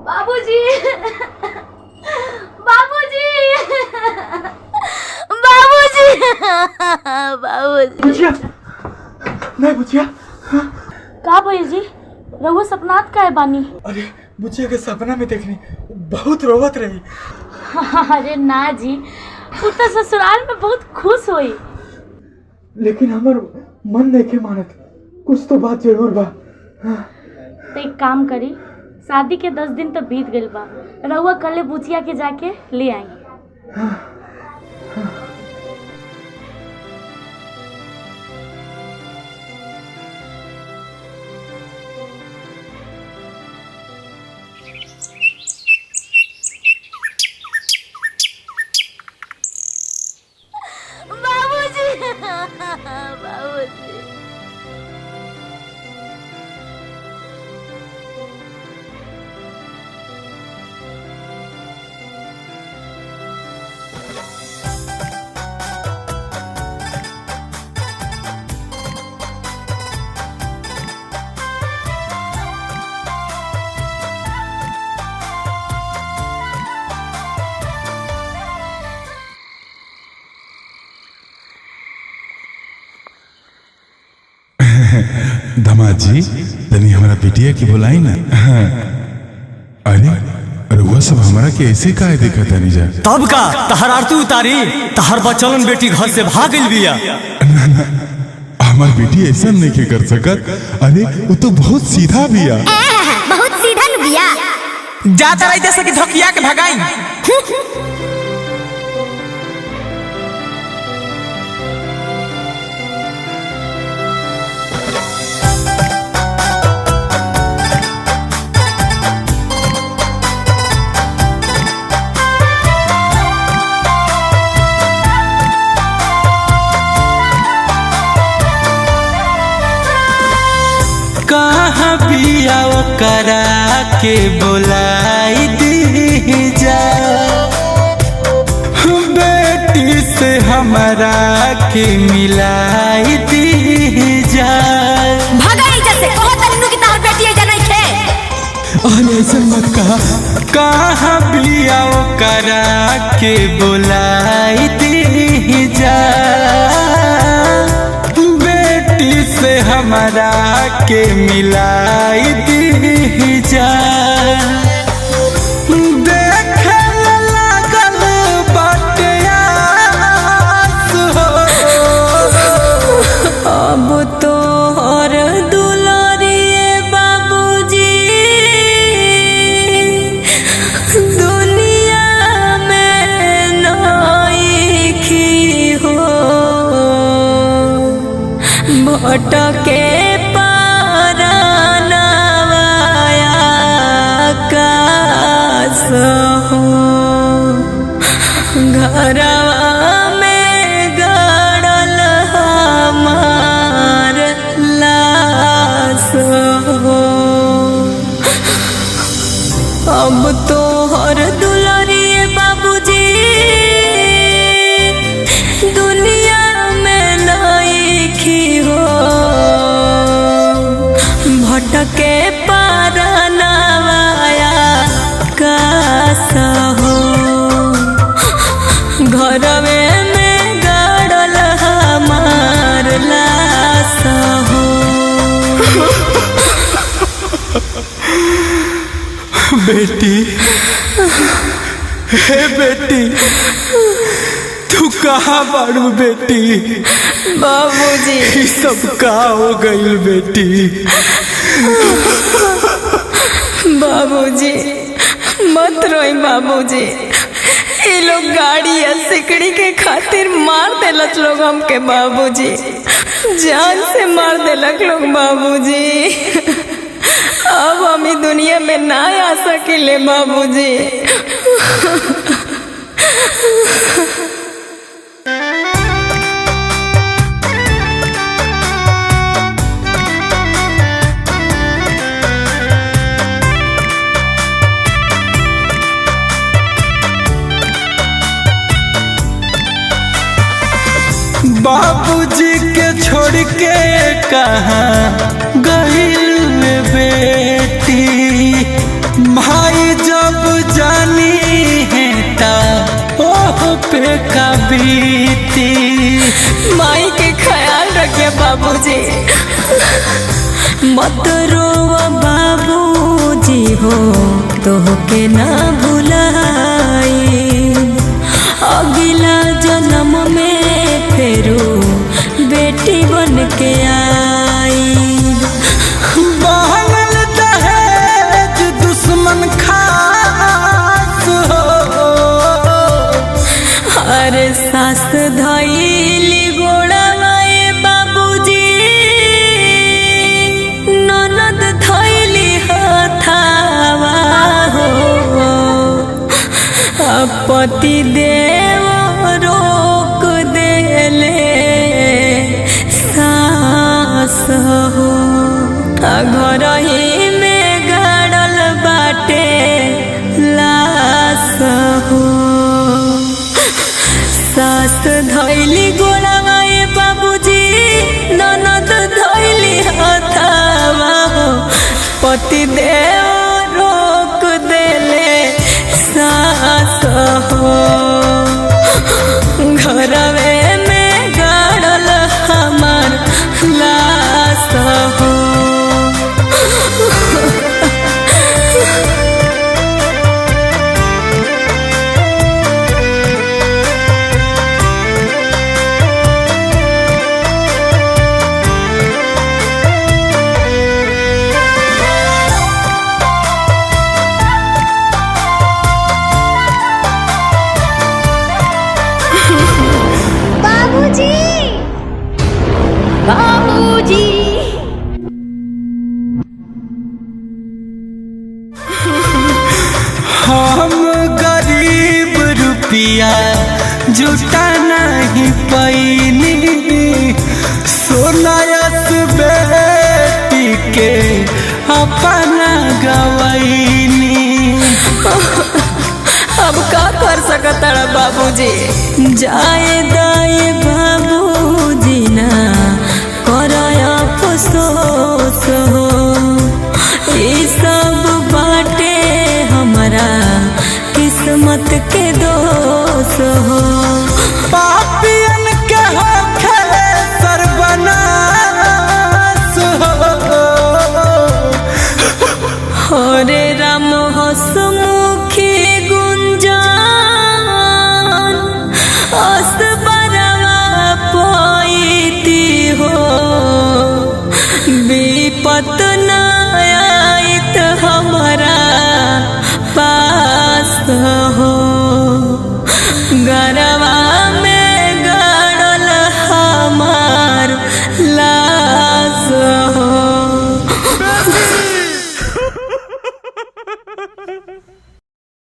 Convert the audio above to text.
बाबूजी, बाबूजी, बाबूजी, बाबूजी। बुचिया, नहीं बुचिया। का भइल जी? रहुआ सपनात का है बानी? अरे बुचिया के सपना में देखनी बहुत रोवत रही। अरे ना जी, वो तो ससुराल में बहुत खुश हुई। लेकिन हमार मन नहीं के मानत, कुछ तो बात जरूर बा। तो एक काम करी, शादी के 10 दिन तो बीत गइल बा, रहुआ कल बुचिया के जाके ले आई। बाबूजी, बाबूजी। दामाद जी, तनी हमारा बिटिया की बुलाई ना। अरे अरे वो सब हमारा के ऐसे काहे देखा तानी जा? तब का तहर आरती उतारी, तहर बचलन बेटी घर से भाग गइल बिया। हमार बेटी ऐसा नहीं के कर सकत। अरे वो तो बहुत सीधा बिया। बहुत सीधा न बिया। जाता रही जैसे कि धकिया के भगाई। कहाँ पिया करा के बोलाई दी जा, बेटी से हमारा के मिलाई दी जा। भगाई जैसे कहो तन्नू की तार बेटी है जनई खे। अरे ऐसा मत कहा। कहाँ पिया करा के बोलाई दी जा, से हमारा के मिलाई दी जा। देखे लागल बाटे आस हो, अब तो और दुलारिए बाबूजी दुनिया में नहीं की हो। भटके घरवा में गड़ल हमार लाश हो। अब तो हर दुलारिए बाबूजी दुनिया में नहीं की हो। भटके पारनवाया कास हो, घरवे में गड़ल हमार लाश हो। बेटी, हे बेटी, तू कहाँ बाड़ू बेटी? बाबूजी सब का हो गई बेटी? बाबूजी मत रोई बाबूजी, ये लोग गाड़ी या सिकड़ी के खातिर मार देलक लोग हमके बाबूजी, जान से मार देलक लोग बाबूजी। अब हम ई दुनिया में ना आ सकिले बाबूजी। बाबूजी के छोड़ के कहाँ गइल बेटी, भाई बाबूजी, मत रोवा बाबूजी हो, तोहके ना भुलाई, अगला जन्म में फेरू बेटी बन के आई। बहनल दहेज दुश्मन खास हो, अरे सास धैली गोड़ावाए बाबूजी, ननद धैली हथावा हो, पति देव रोक देले सास हो, घर ही में गड़ल बाटे लाश हो। सास धैली गोड़ावाए बाबूजी, ननद धैली हथावा हो, पति देव रोक देले सास हो, घरवे में गड़ल हमार लाश हो। बाबूजी, बाबूजी। हम गरीब रुपया जुटा नहीं पैनी, सोनायस बेटी के अपना गवैनी। अब का कर सकता बाबूजी, जाए दाए बाबूजी ना कर अफसोस हो, ये सब बाटे हमारा किस्मत के दोष हो। पापियन के होखे सर्वनाश हो, हरे राम हसमु